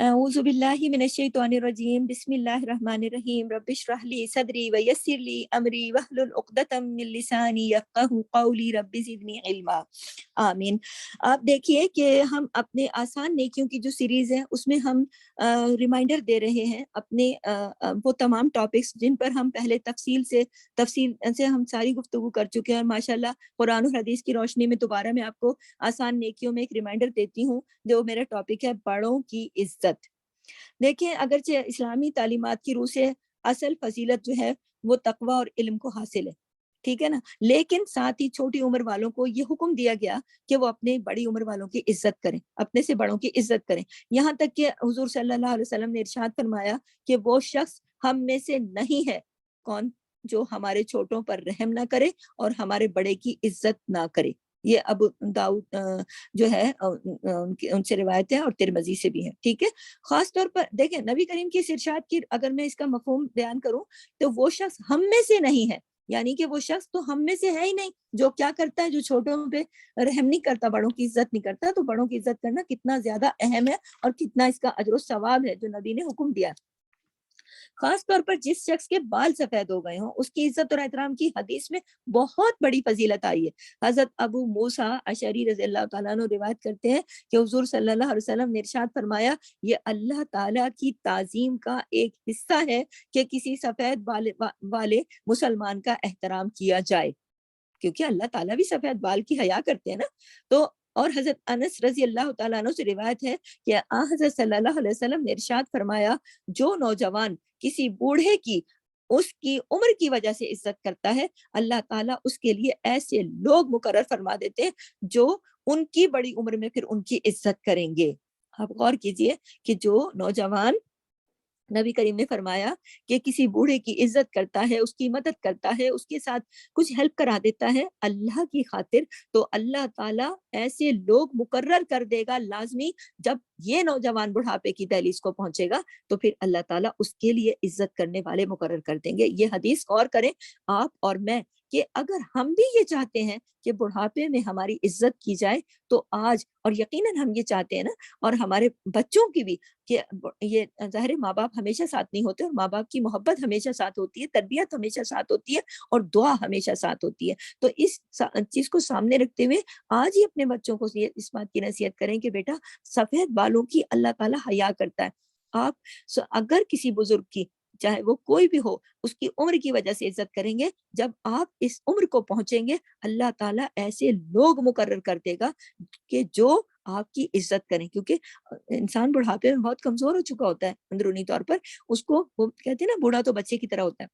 अऊज़ु बिल्लाहि मिनश्शैतानिर्रजीम बिस्मिल्लाहिर्रहमानिर्रहीम रब्बिश्रह ली सदरी वयस्सिर ली अमरी वहलुल उक़दतम मिन लिसानी यफ़क़हू क़ौली रब्बि ज़िदनी इल्मा। आमीन। आप देखिए कि हम अपने आसान नेकियों की जो सीरीज़ है उसमें हम रिमाइंडर दे रहे हैं अपने वो तमाम टॉपिक्स जिन पर हम पहले तफसील से हम सारी गुफ्तगू कर चुके हैं, और माशाल्लाह कुरान और हदीस की रोशनी में दोबारा मैं आपको आसान नेकियों में एक रिमाइंडर देती हूँ, जो मेरा टॉपिक है बड़ों की इज्जत। देखिए, अगरचे इस्लामी तालीमात की रूह से असल फजीलत जो है वो तकवा और इल्म को हासिल है, ठीक है ना? लेकिन साथ ही छोटी उम्र वालों को ये हुक्म दिया गया कि वो अपने बड़ी उम्र वालों की इज्जत करें, अपने से बड़ों की इज्जत करें। यहाँ तक कि हुजूर सल्लल्लाहु अलैहि वसल्लम ने इरशाद फरमाया कि वो शख्स हम में से नहीं है, कौन? जो हमारे छोटों पर रहम ना करे और हमारे बड़े की इज्जत ना करे। ये अबू दाऊद जो है उनसे रिवायत है और तिरमिज़ी से भी है, ठीक है? खास तौर पर देखें, नबी करीम की इस इरशाद की अगर मैं इसका मफ़हूम बयान करूँ, तो वो शख्स हम में से नहीं है, यानी कि वो शख्स तो हम में से है ही नहीं, जो क्या करता है, जो छोटों पे रहम नहीं करता, बड़ों की इज़्ज़त नहीं करता। तो बड़ों की इज़्ज़त करना कितना ज़्यादा अहम है और कितना इसका अजर व सवाब है, जो नबी ने हुक्म दिया। खास तौर पर जिस शख्स के बाल सफेद हो गए हों, उसकी इज्जत और एहतराम की हदीस में बहुत बड़ी फजीलत आई है। हजरत अबू मूसा अशरी रज़ी अल्लाह तआला अन्हु रिवायत करते हैं कि हुजूर सल्लल्लाहु अलैहि वसल्लम ने इरशाद फरमाया, ये अल्लाह ताला की ताज़ीम का एक हिस्सा है कि किसी सफेद वाले मुसलमान का एहतराम किया जाए, क्योंकि अल्लाह ताला भी सफेद बाल की हया करते हैं ना। तो और हजरत अनस रजी अल्लाह तआला अन्हु से रिवायत है कि हजरत सल्लल्लाहु अलैहि वसल्लम ने इरशाद फरमाया, जो नौजवान किसी बूढ़े की उसकी उम्र की वजह से इज्जत करता है, अल्लाह ताला उसके लिए ऐसे लोग मुकर्रर फरमा देते हैं जो उनकी बड़ी उम्र में फिर उनकी इज्जत करेंगे। आप गौर कीजिए कि जो नौजवान, नबी करीम ने फरमाया कि किसी बूढ़े की इज्जत करता है, उसकी मदद करता है, उसके साथ कुछ हेल्प करा देता है अल्लाह की खातिर, तो अल्लाह ताला ऐसे लोग मुकर्रर कर देगा लाज़मी। जब ये नौजवान बुढ़ापे की दहलीज को पहुंचेगा, तो फिर अल्लाह ताला उसके लिए इज्जत करने वाले मुकर्रर कर देंगे। ये हदीस गौर करें आप और मैं, कि अगर हम भी ये चाहते हैं कि बुढ़ापे में हमारी इज्जत की जाए, तो आज, और यकीनन हम ये चाहते हैं ना, और हमारे बच्चों की भी, कि ये ज़ाहिर है माँ बाप हमेशा साथ नहीं होते, और माँ बाप की मोहब्बत हमेशा साथ होती है, तरबियत हमेशा साथ होती है, और दुआ हमेशा साथ होती है। तो इस चीज को सामने रखते हुए आज ही अपने बच्चों को ये इस बात की नसीहत करें कि बेटा, सफेद बालों की अल्लाह ताला हया करता है। आप अगर किसी बुजुर्ग की, चाहे वो कोई भी हो, उसकी उम्र की वजह से इज्जत करेंगे, जब आप इस उम्र को पहुंचेंगे, अल्लाह ताला ऐसे लोग मुकर्रर कर देगा कि जो आपकी इज्जत करें, क्योंकि इंसान बुढ़ापे में बहुत कमजोर हो चुका होता है अंदरूनी तौर पर। उसको, वो कहते हैं ना, बूढ़ा तो बच्चे की तरह होता है।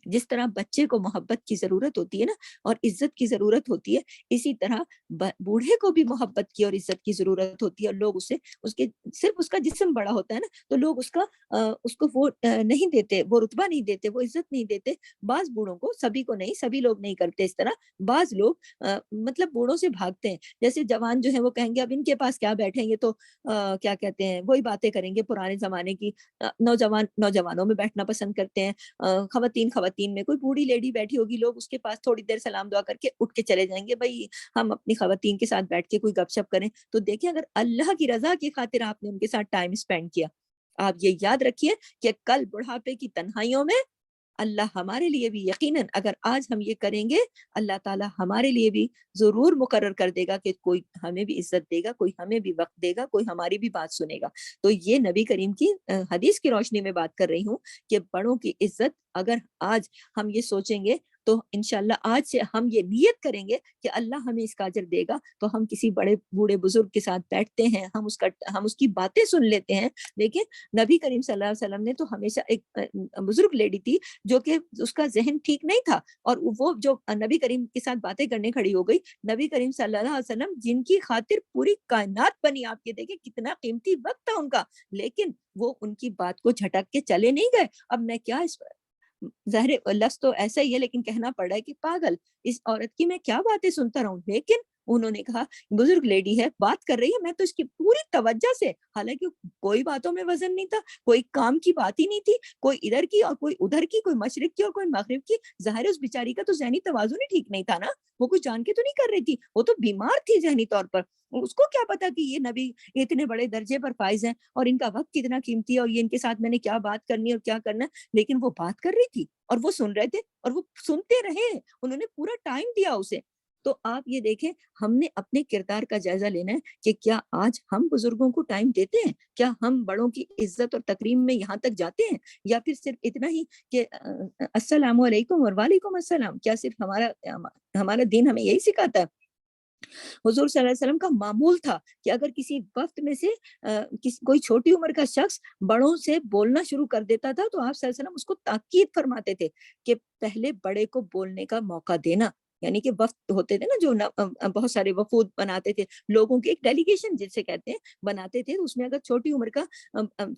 जिस तरह बच्चे को मोहब्बत की ज़रूरत होती है ना, और इज़्ज़त की ज़रूरत होती है, इसी तरह बूढ़े को भी मोहब्बत की और इज़्ज़त की ज़रूरत होती है। और लोग उसे, उसके सिर्फ उसका जिस्म बड़ा होता है ना, तो लोग उसको वो नहीं देते, वो रुतबा नहीं देते, वो इज़्ज़त नहीं देते। बाज़ बूढ़ों को, सभी को नहीं, सभी लोग नहीं करते इस तरह। बाज़ लोग मतलब बूढ़ों से भागते हैं। जैसे जवान जो है वो कहेंगे अब इनके पास क्या बैठेंगे, तो क्या कहते हैं, वही बातें करेंगे पुराने ज़माने की। नौजवान नौजवानों में बैठना पसंद करते हैं, खवातीन खवातीन में, कोई बूढ़ी लेडी बैठी होगी, लोग उसके पास थोड़ी देर सलाम दुआ करके उठ के चले जाएंगे, भाई हम अपनी खवातीन के साथ बैठ के कोई गपशप करें। तो देखिए, अगर अल्लाह की रजा की खातिर आपने उनके साथ टाइम स्पेंड किया, आप ये याद रखिए कि कल बुढ़ापे की तन्हाइयों में अल्लाह हमारे लिए भी, यकीनन अगर आज हम ये करेंगे, अल्लाह ताला हमारे लिए भी ज़रूर मुकर्रर कर देगा कि कोई हमें भी इज़्ज़त देगा, कोई हमें भी वक़्त देगा, कोई हमारी भी बात सुनेगा। तो ये नबी करीम की हदीस की रोशनी में बात कर रही हूँ कि बड़ों की इज़्ज़त अगर आज हम ये सोचेंगे, तो इंशाअल्लाह आज से हम ये नियत करेंगे कि अल्लाह हमें इसका अजर देगा, तो हम किसी बड़े बूढ़े बुजुर्ग के साथ बैठते हैं, हम उसकी बातें सुन लेते हैं। देखिए, नबी करीम सल्लल्लाहु अलैहि वसल्लम ने तो हमेशा एक बुजुर्ग लेडी थी, जो कि उसका ज़हन ठीक नहीं था, और वो जो नबी करीम के साथ बातें करने खड़ी हो गई, नबी करीम सल्लल्लाहु अलैहि वसल्लम जिनकी खातिर पूरी कायनात बनी, आप ये देखें कितना कीमती वक़्त था उनका, लेकिन वो उनकी बात को झटक के चले नहीं गए। अब मैं क्या इस ज़ाहिर लफ्ज़ तो ऐसा ही है, लेकिन कहना पड़ रहा है कि पागल, इस औरत की मैं क्या बातें सुनता रहूँ, लेकिन انہوں نے کہا بزرگ لیڈی ہے, بات کر رہی ہے, میں تو اس کی پوری توجہ سے, حالانکہ کوئی باتوں میں وزن نہیں تھا, کوئی کام کی بات ہی نہیں تھی, کوئی ادھر کی اور کوئی ادھر کی, کوئی مشرق کی اور کوئی مغرب کی. ظاہر ہے اس بیچاری کا تو ذہنی توازن ہی ٹھیک نہیں تھا نا, وہ کچھ جان کے تو نہیں کر رہی تھی, وہ تو بیمار تھی ذہنی طور پر. اس کو کیا پتا کہ یہ نبی اتنے بڑے درجے پر فائز ہیں اور ان کا وقت کتنا قیمتی ہے اور یہ ان کے ساتھ میں نے کیا بات کرنی ہے اور کیا کرنا ہے. لیکن وہ بات کر رہی تھی اور وہ سن رہے تھے اور وہ سنتے رہے, انہوں نے پورا ٹائم دیا اسے. تو آپ یہ دیکھیں, ہم نے اپنے کردار کا جائزہ لینا ہے کہ کیا آج ہم بزرگوں کو ٹائم دیتے ہیں, کیا ہم بڑوں کی عزت اور تکریم میں یہاں تک جاتے ہیں, یا پھر صرف اتنا ہی کہ السلام علیکم اور وعلیکم السلام, کیا صرف ہمارا دین ہمیں یہی سکھاتا ہے؟ حضور صلی اللہ علیہ وسلم کا معمول تھا کہ اگر کسی وقت میں سے کوئی چھوٹی عمر کا شخص بڑوں سے بولنا شروع کر دیتا تھا تو آپ صلی اللہ علیہ وسلم اس کو تاکید فرماتے تھے کہ پہلے بڑے کو بولنے کا موقع دینا. یعنی کہ وقت ہوتے تھے نا جو بہت سارے وفود بناتے تھے, لوگوں کی ایک ڈیلیگیشن جسے کہتے ہیں بناتے تھے, اس میں اگر چھوٹی عمر کا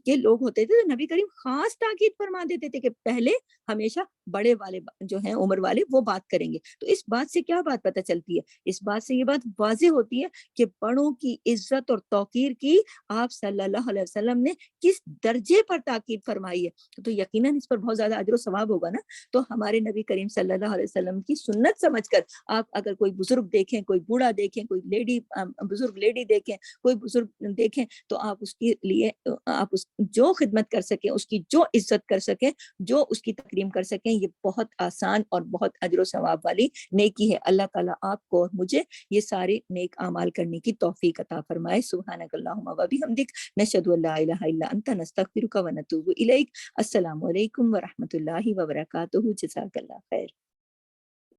کے لوگ ہوتے تھے تو نبی کریم خاص تاکید فرما دیتے تھے کہ پہلے ہمیشہ بڑے والے جو ہیں عمر والے وہ بات کریں گے. تو اس بات سے کیا بات پتہ چلتی ہے؟ اس بات سے یہ بات واضح ہوتی ہے کہ بڑوں کی عزت اور توقیر کی آپ صلی اللہ علیہ وسلم نے کس درجے پر تاکید فرمائی ہے, تو یقیناً اس پر بہت زیادہ اجر و ثواب ہوگا نا. تو ہمارے نبی کریم صلی اللہ علیہ وسلم کی سنت سمجھ کر آپ اگر کوئی بزرگ دیکھیں, کوئی بوڑھا دیکھیں, کوئی لیڈی بزرگ لیڈی دیکھیں, کوئی بزرگ دیکھیں, تو آپ اس کے لیے آپ جو خدمت کر سکیں, اس کی جو عزت کر سکیں, جو اس کی تکریم کر سکیں, یہ بہت آسان اور بہت اجر و ثواب والی نیکی ہے. اللہ تعالیٰ آپ کو اور مجھے یہ سارے نیک اعمال کرنے کی توفیق عطا فرمائے. سبحانک اللہم و بحمدک, نشہد ان لا الہ الا انت, نستغفرک و نتوب الیک. السلام علیکم ورحمۃ اللہ وبرکاتہ. جزاک اللہ خیر.